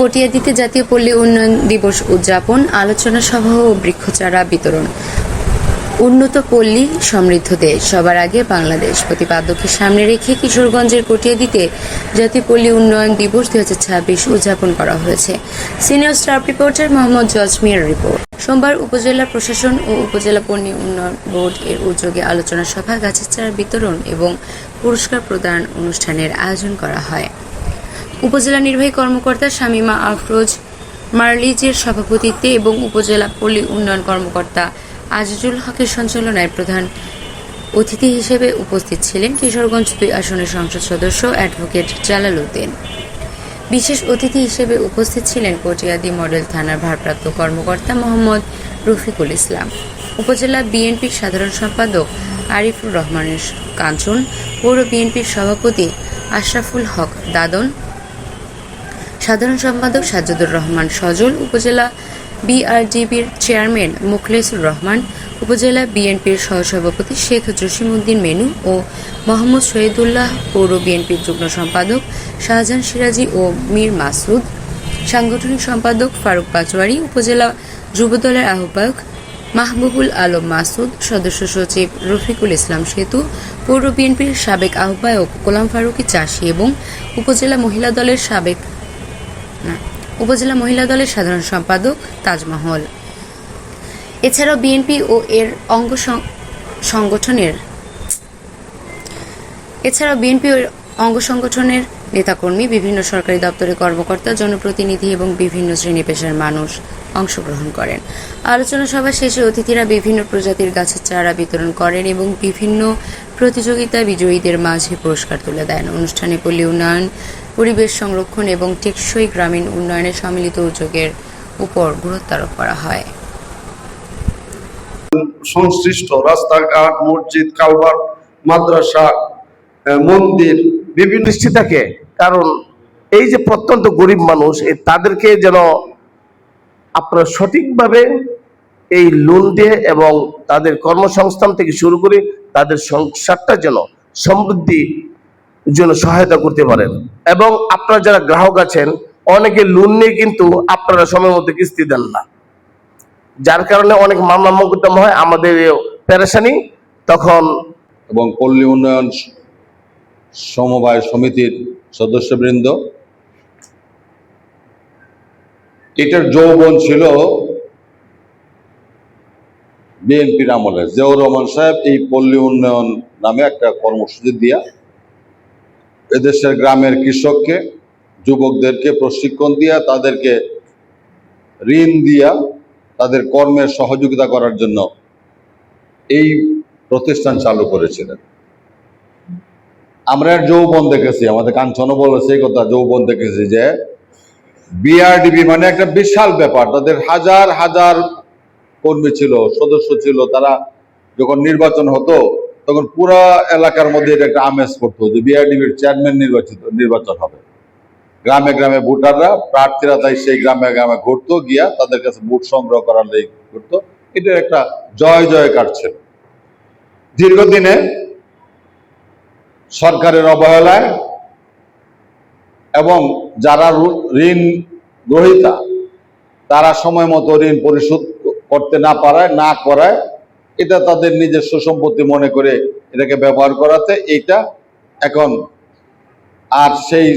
কটিয়াদীতে জাতীয় পল্লী উন্নয়ন দিবস উদযাপন, আলোচনা সভা ও বৃক্ষচারা বিতরণ। উন্নত পল্লী সমৃদ্ধ দেশ, সবার আগে বাংলাদেশ প্রতিপাদ্যকে সামনে রেখে কিশোরগঞ্জের কটিয়াদীতে জাতীয় পল্লী উন্নয়ন দিবস 2026 উদযাপন করা হয়েছে। সিনিয়র স্টাফ রিপোর্টার মোহাম্মদ জজমিয়ার রিপোর্ট। সোমবার উপজেলা প্রশাসন ও উপজেলা পল্লী উন্নয়ন বোর্ড এর উদ্যোগে আলোচনা সভা, গাছের চারা বিতরণ এবং পুরস্কার প্রদান অনুষ্ঠানের আয়োজন করা হয়। উপজেলা নির্বাহী কর্মকর্তা শামীমা আফরোজ মার্লিজের সভাপতিত্বে এবং উপজেলা পল্লী উন্নয়ন কর্মকর্তা আজিজুল হকের সঞ্চালনায় প্রধান অতিথি হিসেবে উপস্থিত ছিলেন কিশোরগঞ্জ 2 আসনের সংসদ সদস্য অ্যাডভোকেট জালাল উদ্দিন। বিশেষ অতিথি হিসেবে উপস্থিত ছিলেন কটিয়াদী মডেল থানার ভারপ্রাপ্ত কর্মকর্তা মোহাম্মদ রফিকুল ইসলাম, উপজেলা বিএনপির সাধারণ সম্পাদক আরিফুর রহমানের কাঞ্চন, পৌর বিএনপির সভাপতি আশরাফুল হক দাদন, সাধারণ সম্পাদক সাজ্জাদুর রহমান সজল, উপজেলা বিআরডিবির চেয়ারম্যান মুখলেসুর রহমান, উপজেলা বিএনপির সহসভাপতি শেখ জসিমউদ্দিন মেনু ও মোহাম্মদ শহীদুল্লাহ, পৌর বিএনপির যুগ্ম সম্পাদক শাহজাহান সিরাজি ও মীর মাসুদ, সাংগঠনিক সম্পাদক ফারুক পাচোয়ারি, উপজেলা যুবদলের আহ্বায়ক মাহবুবুল আলম মাসুদ, সদস্য সচিব রফিকুল ইসলাম সেতু, পৌর বিএনপির সাবেক আহ্বায়ক গোলাম ফারুকী চাষী এবং উপজেলা মহিলা দলের সাধারণ সম্পাদক তাজমহল। এছাড়াও বিএনপি ও এর অঙ্গ সংগঠনের নেতাকর্মী, বিভিন্ন সরকারি দপ্তরের কর্মকর্তা, জনপ্রতিনিধি এবং বিভিন্ন শ্রেণী পেশার মানুষ অংশগ্রহণ করেন। আলোচনা সভা শেষে অতিথিরা বিভিন্ন প্রজাতির গাছের চারা বিতরণ করেন এবং বিভিন্ন প্রতিযোগিতা বিজয়ীদের মাঝে পুরস্কার তুলে দেন। অনুষ্ঠানে পল্লী উন্নয়ন, পরিবেশ সংরক্ষণ এবং টেকসই গ্রামীণ উন্নয়নের সম্মিলিত উদ্যোগের উপর গুরুত্ব আরোপ করা হয়। সংশ্লিষ্ট রাস্তাঘাট, মসজিদ, কালভার্ট, মাদ্রাসা, মন্দির বিভিন্ন দৃষ্টি থাকে, কারণ এই যে প্রত্যন্ত গরিব মানুষ, তাদেরকে যেন আপনারা সঠিকভাবে এই লোন দিয়ে এবং তাদের কর্মসংস্থান থেকে শুরু করে তাদের সংসারটা যেন সমৃদ্ধির জন্য সহায়তা করতে পারেন। এবং আপনারা যারা গ্রাহক আছেন, অনেকে লোন নিয়ে কিন্তু আপনারা সময় মতো কিস্তি দেন না, যার কারণে অনেক মামলা মোকদ্দমা হয়, আমাদের পেরেশানি তখন। এবং পল্লী উন্নয়ন সমবায় সমিতির সদস্যবৃন্দ, এটার যৌবন ছিল বিএনপির আমলে। জিয়াউর রহমান সাহেব এই পল্লী উন্নয়ন নামে একটা কর্মসূচি দিয়া এদেশের গ্রামের কৃষককে, যুবকদেরকে প্রশিক্ষণ দিয়া, তাদেরকে ঋণ দিয়া, তাদের কর্মের সহযোগিতা করার জন্য এই প্রতিষ্ঠান চালু করেছিলেন। আমরা যৌবন দেখেছি, আমাদের কাঞ্চনও বলেছে এই কথা, যৌবন দেখেছি যে বিআরডিবি মানে একটা বিশাল ব্যাপার। তাদের হাজার হাজার কর্মী ছিল, সদস্য ছিল। তারা যখন নির্বাচন হতো তখন পুরা এলাকার মধ্যে এটা একটা আমেজ করতো যে বিআরডিবির চেয়ারম্যান নির্বাচন হবে। গ্রামে গ্রামে ভোটাররা, প্রার্থীরা তাই সেই গ্রামে গ্রামে ঘুরতো, গিয়া তাদের কাছে ভোট সংগ্রহ করার লেগে ঘুরতো। এটা একটা জয় জয়কার ছিল। দীর্ঘদিনে সরকারের অবহেলায় এবং যারা ঋণ গ্রহীতা তারা সময় মতো ঋণ পরিশোধ করতে না করায় এটা তাদের নিজস্ব সম্পত্তি মনে করে এটাকে ব্যবহার করাতে, এইটা এখন আর সেই